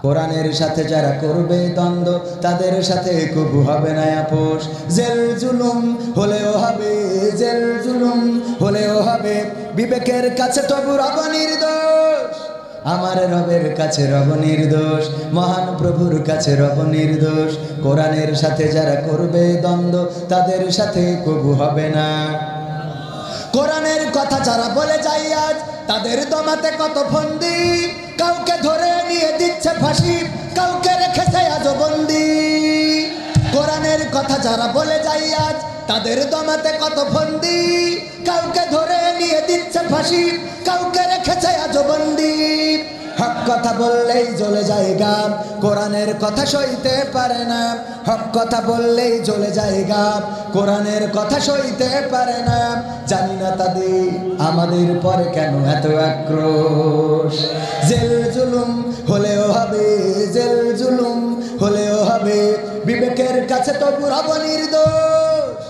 কোরআনের সাথে যারা করবে দ্বন্দ্ব তাদের সাথে কবু হবে না আপোষ। জেল জুলুম হলেও হবে, জেল জুলুম হলেও হবে, বিবেকের কাছে তবু রব নির্দোষ। আমার রবের কাছে রব নির্দোষ, মহান প্রভুর কাছে রব নির্দোষ। কোরআনের সাথে যারা করবে দ্বন্দ্ব তাদের সাথে কবু হবে না। কোরআনের কথা যারা বলে যায় আজ তাদের দমাতে কত ফন্দি, কাউকে ধরে নিয়ে দিচ্ছে ফাঁসি, কাউকে রেখেছে আজ বন্দি। কোরআনের কথা যারা বলে যায় আজ তাদের দমাতে কত ফন্দি, কাউকে ধরে নিয়ে দিচ্ছে ফাঁসি, কাউকে রেখেছে আজ বন্দি। হক কথা বললেই জ্বলে যায় গাম, কোরআনের কথা সইতে পারে না। হক কথা বললেই জ্বলে যায় গাম, কোরআনের কথা সইতে পারে না। জানি না তাদের আমাদের পরে কেন এত আক্রোশ। জেল জুলুম হলেও হবে, জেল জুলুম হলেও হবে, বিবেকের কাছে তবু রব নির্দোষ।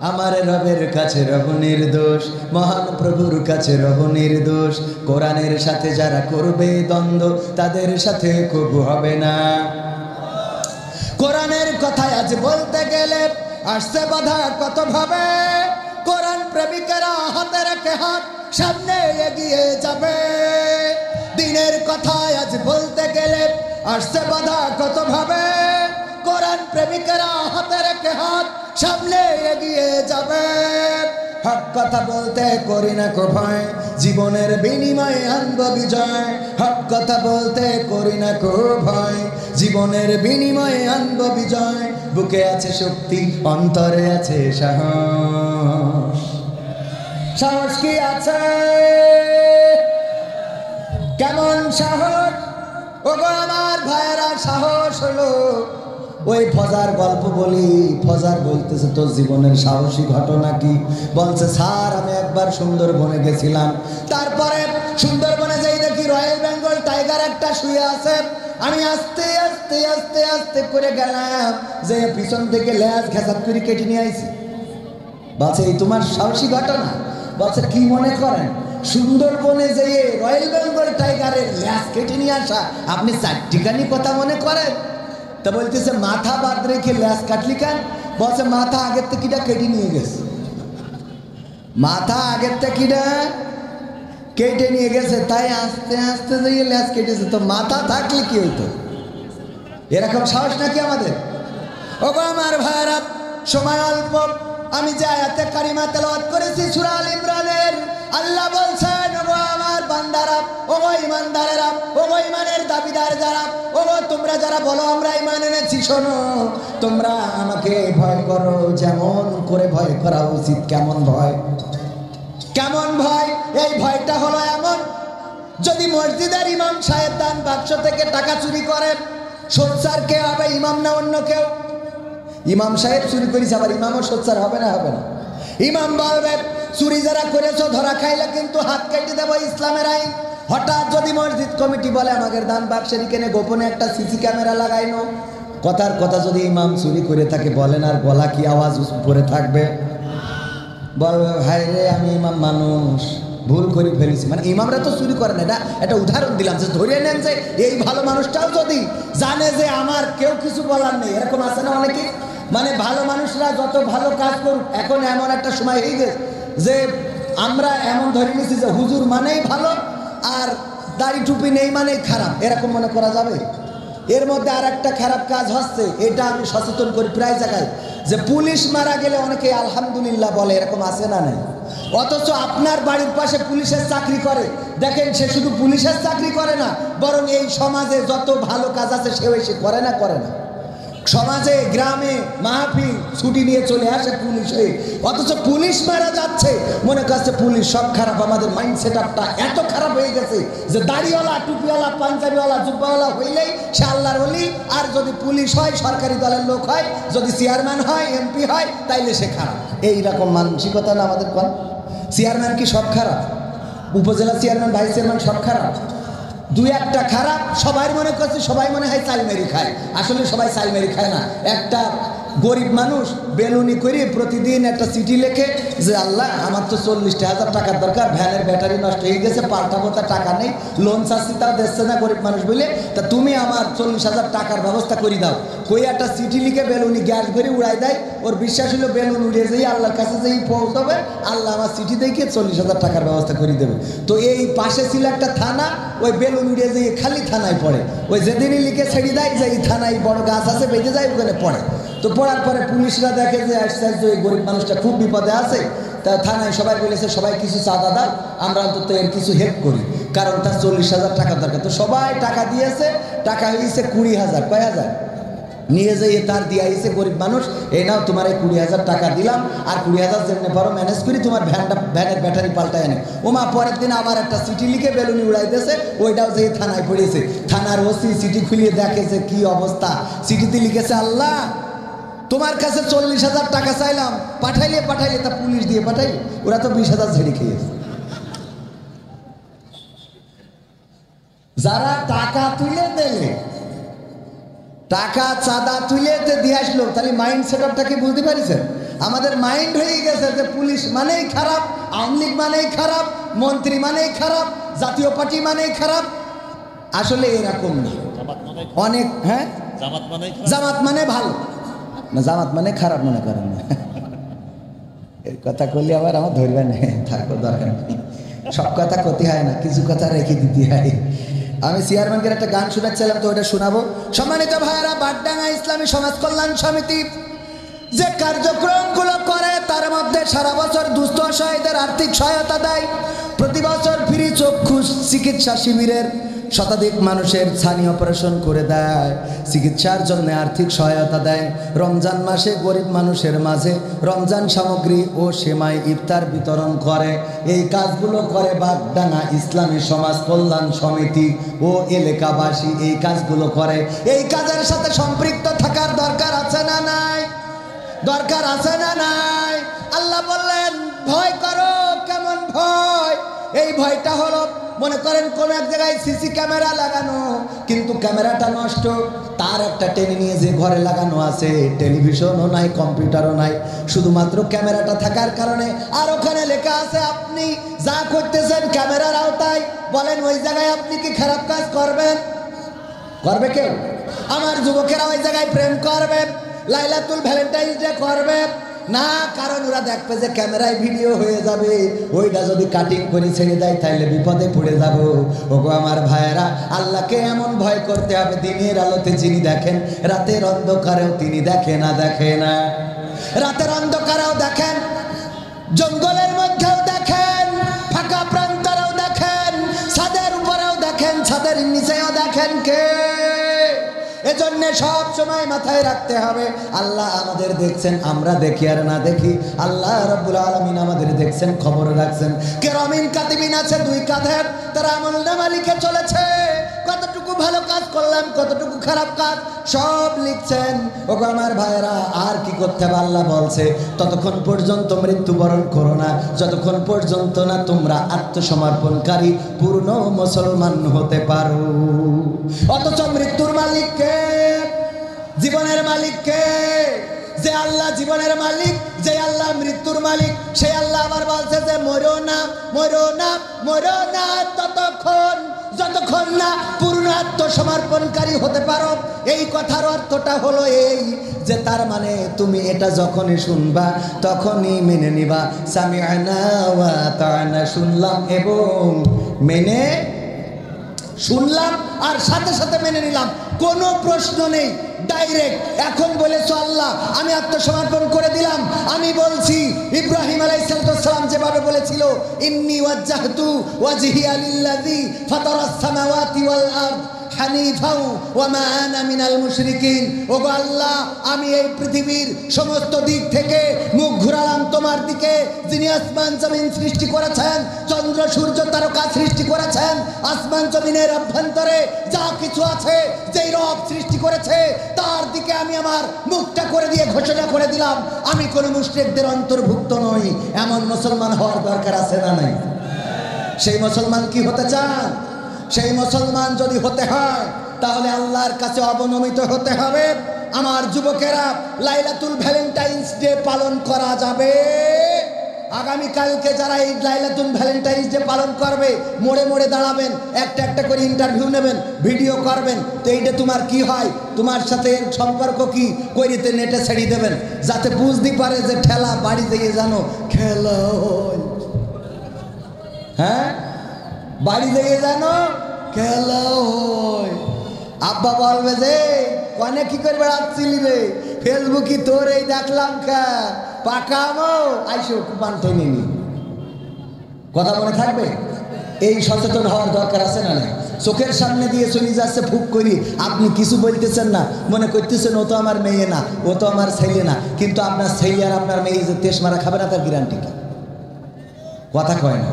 আমার রবের কাছে রব নির্দোষ, মহান প্রভুর কাছে রব নির্দোষ। কোরআনের সাথে যারা করবে দ্বন্দ্ব তাদের সাথে কবু হবে না। কোরআনের কথা আজ বলতে গেলে আসছে বাধা কত ভাবে, কোরআন প্রেমিকেরা হাতে রেখে হাত সামনে এগিয়ে যাবে। দিনের কথা আজ বলতে গেলে আসছে বাধা কত ভাবে, কোরআন প্রেমিকেরা হাতে রেখে হাত সামনে এগিয়ে যাবে। হক কথা বলতে করি না কো ভয়, জীবনের বিনিময়ে আনব বিজয়। হক কথা বলতে করি না কো ভয়, জীবনের বিনিময়ে আনব বিজয়। বুকে আছে শক্তি, অন্তরে আছে সাহস। সাহস কি আছে? কেমন সাহস? ওগো আমার ভাইয়েরা, সাহস হলো ওই ফজার গল্প বলি। ফজার বলতেছে তোর জীবনের সাহসী ঘটনা কি? বলছে স্যার আমি একবার সুন্দরবনে গেছিলাম, তারপরে সুন্দরবনে যেই দেখি রয়্যাল বেঙ্গল টাইগার একটা শুয়ে আছে। আমি আস্তে আস্তে আস্তে আস্তে করে গেলাম, যে পিছন থেকে লেজ ঘেঁচাত করে কেটে নিয়ে আইছি। বলছে এই তোমার সাহসী ঘটনা? বলছে কি মনে করেন সুন্দরবনে যেয়ে রয়্যাল বেঙ্গল টাইগারের লেজ কেটে নিয়ে আসা আপনি চারটিখানি কথা মনে করেন? তা বলতেছে মাথা বাদ রেখে লেজ কাটলি কেন? বলছে মাথা আগের থেকে কেটে নিয়ে গেছে। মাথা আগের থেকে কেটে নিয়ে গেছে, তাই আস্তে আস্তে যেয়ে লেজ কেটেছে। তো মাথা থাকলে কি হইতো? এরকম সাহস নাকি আমাদের? ওগো আমার ভাইরা, সময় অল্প, আমি যে আয়াতে কারিমা তেলাওয়াত করেছি সূরা আল ইমরানের, আল্লাহ বলছেন ওগো আমার বান্দারা, ওগো ঈমানদারেরা, ওগো ঈমানের দাবিদার যারা, ওগো তোমরা যারা বলো আমরা ঈমান এনেছি, শোনো তোমরা আমাকে ভয় করো যেমন করে ভয় করা উচিত। কেমন ভয়? কেমন ভয়? এই ভয়টা হলো এমন, যদি মসজিদের ইমাম সাহেব দান বাক্স থেকে টাকা চুরি করে, সোচ্চার কে হবে? ইমাম না অন্য কেউ? ইমাম সাহেব চুরি করেছে, আবার ইমামও সোচ্চার হবে না? হবে না। ইমাম বলবে চুরি যারা করেছো ধরা খাইলে কিন্তু হাত কেটে দেবো, ইসলামের আইন। হঠাৎ যদি মসজিদ কমিটি বলে আমাদের দান বাক্সের এখানে গোপনে একটা সিসি ক্যামেরা লাগাইনো, কথার কথা যদি ইমাম চুরি করে থাকে বলেন আর গলা কি আওয়াজ উপরে থাকবে? বলবে ভাই রে আমি ইমাম মানুষ, ভুল করে ফেলেছি। মানে ইমামরা তো চুরি করে না, এটা একটা উদাহরণ দিলাম যে ধরিয়ে নেন যে এই ভালো মানুষটাও যদি জানে যে আমার কেউ কিছু বলার নেই। এরকম আছে না অনেকে, মানে ভালো মানুষরা যত ভালো কাজ করুক, এখন এমন একটা সময় হয়ে গেছে যে আমরা এমন ধরে নিয়েছি যে হুজুর মানেই ভালো আর দাড়ি টুপি নেই মানেই খারাপ, এরকম মনে করা যাবে? এর মধ্যে আর একটা খারাপ কাজ হচ্ছে, এটা আমি সচেতন করি প্রায় জায়গায়, যে পুলিশ মারা গেলে অনেকে আলহামদুলিল্লাহ বলে, এরকম আছে না নাই? অথচ আপনার বাড়ির পাশে পুলিশের চাকরি করে, দেখেন সে শুধু পুলিশের চাকরি করে না, বরং এই সমাজে যত ভালো কাজ আছে সেও সে করে না? করে না? সমাজে গ্রামে মাহফিল ছুটি নিয়ে চলে আসে পুলিশ হয়ে, অথচ পুলিশ মারা যাচ্ছে, মনে করছে পুলিশ সব খারাপ। আমাদের মাইন্ড সেট আপটা এত খারাপ হয়ে গেছে যে দাড়িওয়ালা, টুপিওয়ালা, পাঞ্জাবিওয়ালা, জুব্বাওয়ালা হইলেই সে আল্লাহর ওলি, আর যদি পুলিশ হয়, সরকারি দলের লোক হয়, যদি চেয়ারম্যান হয়, এমপি হয়, তাইলে সে খারাপ। এইরকম মানসিকতা না আমাদের? কোন চেয়ারম্যান কি সব খারাপ? উপজেলা চেয়ারম্যান, ভাইস চেয়ারম্যান সব খারাপ? দুই একটা খারাপ, সবাই মনে করছে, সবাই মনে হয় চালমেরি খায়, আসলে সবাই চালমেরি খায় না। একটা গরিব মানুষ বেলুনি করে প্রতিদিন একটা চিঠি লেখে যে আল্লাহ আমার তো 40,000 টাকার দরকার, ভ্যানের ব্যাটারি নষ্ট হয়ে গেছে, পাল্টাবো, তা টাকা নেই, লোন চাচ্ছি তাও দিচ্ছে না গরিব মানুষ বলে, তা তুমি আমার 40,000 টাকার ব্যবস্থা করে দাও। কই একটা চিঠি লিখে বেলুনি গ্যাস ভরে উড়াই দেয়। ওর বিশ্বাস হলো বেলুন উড়িয়ে যেই আল্লাহর কাছে যেই পৌঁছবে আল্লাহ আমার চিঠি দেখে 40,000 টাকার ব্যবস্থা করে দেবে। তো এই পাশে ছিল একটা থানা, ওই বেলুন উড়িয়ে যেয়ে খালি থানায় পড়ে। ওই যেদিনই লিখে ছেড়ে দেয় যে এই থানায় বড় গাছ আছে বেঁধে যায়, ওখানে পড়ে। তো পড়ার পরে পুলিশরা দেখে যে আশ্চর্য এই গরিব মানুষটা খুব বিপদে আছে, তা থানায় সবাই বলেছে সবাই কিছু চাঁদা দাও, আমরা অন্তত এর কিছু হেল্প করি, কারণ তার 40,000 টাকা দরকার। তো সবাই টাকা দিয়েছে, টাকা হয়েছে 20,000, কয় হাজার নিয়ে যাইয়ে তার দিয়ে আইছে গরিব মানুষ, এই নাও তোমার এই 20,000 টাকা দিলাম, আর 20,000 যেমনি পারো ম্যানেজ করি তোমার ভ্যানের ব্যাটারি পাল্টায় এনে। ওমা পরের দিন আবার একটা চিঠি লিখে বেলুনি উড়াইতেছে, ওইটাও যেয়ে থানায় পড়েছে। থানার ওসি চিঠি খুলিয়ে দেখেছে কি অবস্থা, চিঠিতে লিখেছে আল্লাহ তোমার কাছে 40,000 টাকা চাইলাম, পাঠাইলে তা পুলিশ দিয়ে পাঠাইলে, ওরা তো 20,000 ঝেড়ে খেয়েছে। যারা টাকা তুলে দিলে, টাকা চাঁদা তুলে দিয়ে আসলো, তাহলে মাইন্ড সেট আপটা কি বুঝতে পারিছেন? আমাদের মাইন্ড হয়ে গেছে যে পুলিশ মানেই খারাপ, আওয়ামী লীগ মানেই খারাপ, মন্ত্রী মানেই খারাপ, জাতীয় পার্টি মানেই খারাপ। আসলে এরকম না, অনেক হ্যাঁ জামাত মানে ভালো না, জামাত মানে খারাপ মনে করেন না। এই কথা করলে আবার আমার ধরবে না, থাকো দরকার নেই, সব কথা ক্ষতি হয় না, কিছু কথা রেখে দিতে হয়। আমি চেয়ারম্যানকে একটা গান শোনাচ্ছিলাম, তো ওটা শোনাবো। সম্মানিত ভাইয়েরা, বাডডাঙ্গা ইসলামী সমাজ কল্যাণ সমিতি যে কার্যক্রমগুলো করে তার মধ্যে সারা বছর দুস্থ অসহায়দের আর্থিক সহায়তা দেয়, প্রতি বছর ফ্রি চক্ষু চিকিৎসা শিবিরের শতাধিক মানুষের ছানি অপারেশন করে দেয়, চিকিৎসার জন্য আর্থিক সহায়তা দেয়, রমজান মাসে গরিব মানুষের মাঝে রমজান সামগ্রী ও সেমাই ইফতার বিতরণ করে। এই কাজগুলো করে বাগডাঙ্গা ইসলামী সমাজ কল্যাণ সমিতি ও এলাকাবাসী এই কাজগুলো করে। এই কাজের সাথে সম্পৃক্ত থাকার দরকার আছে না নাই? দরকার আছে না নাই? আল্লাহ বললেন ভয় করো। কেমন ভয়? এই ভয়টা হলো, মনে করেন কোন এক জায়গায় সিসি ক্যামেরা লাগানো, কিন্তু ক্যামেরাটা নষ্ট, তার একটা টেনে নিয়ে যে ঘরে লাগানো আছে, টেলিভিশনও নাই, কম্পিউটারও নাই, শুধুমাত্র ক্যামেরাটা থাকার কারণে। আর ওখানে লেখা আছে আপনি যা করতেছেন ক্যামেরার আওতায়। বলেন ওই জায়গায় আপনি কি খারাপ কাজ করবেন? করবে কেউ? আমার যুবকেরা ওই জায়গায় প্রেম করবে, লাইলাতুল ভ্যালেন্টাইন্স ডে করবে না, কারণ ওরা দেখবে যে ক্যামেরায় ভিডিও হয়ে যাবে, ওইটা যদি কাটিং করে ছেড়ে দেয় তাহলে বিপদে পড়ে যাব। ওগো আমার ভাইয়েরা, আল্লাহকে এমন ভয় করতে হবে, দিনের আলোতে যিনি দেখেন, রাতের অন্ধকারেও তিনি দেখে না, দেখে না, রাতের অন্ধকারেও দেখেন, জঙ্গলের মধ্যেও দেখেন, ফাঁকা প্রান্তরেও দেখেন, ছাদের উপরেও দেখেন, ছাদের নিচেও দেখেন। কে? এজন্য সব সময় মাথায় রাখতে হবে আল্লাহ আমাদের দেখছেন, আমরা দেখি আর না দেখি, আল্লাহ রাব্বুল আলামিন আমাদের দেখছেন, খবর রাখছেন। কিরামিন কাতিবিন আছে দুই কাঁধের, তারা আমলনামা লিখে চলেছে, কতটুকু ভালো কাজ করলাম, কতটুকু খারাপ কাজ, সব লিখছেন। ওগো আমার ভাইয়েরা, আর কি করতে হবে? আল্লাহ বলছে ততক্ষণ পর্যন্ত মৃত্যুবরণ করো না, যতক্ষণ পর্যন্ত না তোমরা আত্মসমর্পণকারী পূর্ণ মুসলমান হতে পারো। অথচ মৃত্যুর মালিক কে? জীবনের মালিক কে? যে আল্লাহ জীবনের মালিক, যে আল্লাহ মৃত্যুর মালিক, সেই আল্লাহ আবার বলছে যে মরো না, মরো না, মরো না ততক্ষণ যতক্ষণ না পূর্ণ আত্মসমর্পণকারী হতে পারো। এই কথার অর্থটা হলো এই যে তার মানে তুমি এটা যখনই শুনবা তখনই মেনে নিবা, সামি'না ওয়া আতা'না, শুনলাম এবং মেনে শুনলাম আর সাথে সাথে মেনে নিলাম, কোনো প্রশ্ন নেই, ডাইরেক্ট। এখন বলেছো আল্লাহ আমি আত্মসমর্পণ করে দিলাম, আমি বলছি ইব্রাহিম আলাইহিস সালাম যেভাবে বলেছিল, ইন্নী ওয়াজ্জাহতু ওয়াজহিয়া লিল্লাযী ফাতারাস সামাওয়াতি ওয়াল আরদ হানিফাও ওয়া মা আনা মিনাল মুশরিকিন। ওগো আল্লাহ, আমি এই পৃথিবীর সমস্ত দিক থেকে মুখ ঘুরালাম তোমার দিকে, যিনি আসমান জমিন সৃষ্টি করেছেন, চন্দ্র সূর্য তারকা সৃষ্টি করেছেন, আসমান জমিনের অভ্যন্তরে যা কিছু আছে, যেই রব সৃষ্টি করেছে তার দিকে আমি আমার মুখটা করে দিয়ে ঘোষণা করে দিলাম আমি কোনো মুশরিকদের অন্তর্ভুক্ত নই। এমন মুসলমান হওয়ার দরকার আছে না নাই? সেই মুসলমান কি হতে চান? সেই মুসলমান যদি হতে হয় তাহলে আল্লাহর কাছে অবনমিত হতে হবে, আমার যুবকেরা, লাইলাতুল ভ্যালেন্টাইন্স ডে পালন করা যাবে। আগামীকালকে যারা এই লাইলাতুল ভ্যালেন্টাইন্স ডে পালন করবে, মোড়ে মোড়ে দাঁড়াবেন, একটা একটা করে ইন্টারভিউ নেবেন, ভিডিও করবেন। তো এইটা তোমার কি হয়, তোমার সাথে এর সম্পর্ক কি, করিতে নেটে ছেড়ে দেবেন, যাতে বুঝতে পারে যে ঠেলা বাড়ি দিয়ে জানো খেলা হয়। হ্যাঁ, বাড়ি দিয়ে জানো খেলা হয়। আব্বা বলবে যে কনে কি করে বেড়াচ্ছিলি রে, ফেসবুকে তোর এই দেখলাম খা পাকামো আইসো কুপান্তে নিনি। কথা মনে থাকবে? এই সচেতন হওয়ার দরকার আছে না? না, চোখের সামনে দিয়ে চলে যাচ্ছে ফুক করি, আপনি কিছু বলতেছেন না, মনে করতেছেন ও তো আমার মেয়ে না, ও তো আমার ছেলে না, কিন্তু আপনার ছেলে আর আপনার মেয়ে যে তেজ মারা খাবে না তার গ্যারান্টি কি? কথা কয় না।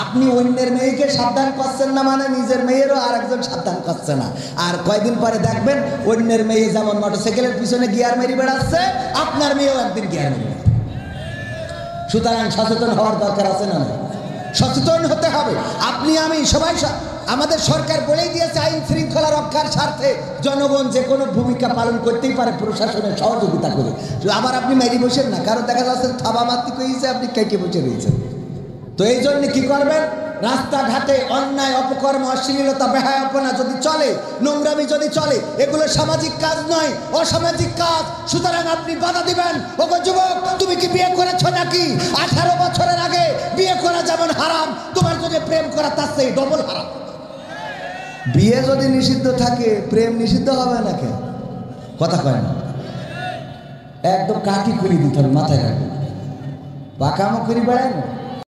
আপনি অন্যের মেয়েকে সাবধান করছেন না মানে নিজের মেয়েরও আর একজন সাবধান করছে না। আর কয়দিন পরে দেখবেন অন্যের মেয়ে যেমন মোটরসাইকেলের পিছনে গিয়ার মেরি বেড়াচ্ছে, আপনার মেয়েও একদিন গিয়ার মেরি। সুতরাং সচেতন হওয়ার দরকার আছে না? সচেতন হতে হবে। আপনি আমি সবাই, আমাদের সরকার বলেই দিয়েছে আইন শৃঙ্খলা রক্ষার স্বার্থে জনগণ যে কোনো ভূমিকা পালন করতেই পারে প্রশাসনের সহযোগিতা করে। আবার আপনি মেরি বসেন না, কারণ দেখা যাচ্ছে থাবা মাতৃ কইছে, আপনি কেটে বসে রয়েছেন। তো এই জন্য কি করবেন, রাস্তাঘাটে অন্যায় অপকর্ম অশ্লীলতা বেহায়াপনা যদি চলে, নোংরামি যদি চলে, এগুলো সামাজিক কাজ নয়, অসামাজিক কাজ। সুতরাং আপনি বাধা দিবেন। ওগো যুবক, তুমি কি বিয়ে করেছো নাকি? 18 বছরের আগে বিয়ে করা যেমন হারাম, তোমার যদি প্রেম করা তার চেয়ে ডবল হারাম। বিয়ে যদি নিষিদ্ধ থাকে, প্রেম নিষিদ্ধ হবে না কেন? কথা কয় না। একদম কাটি করে দিতে হবে, মাথায় রাখবে। পাকামো করে বেড়ায় না।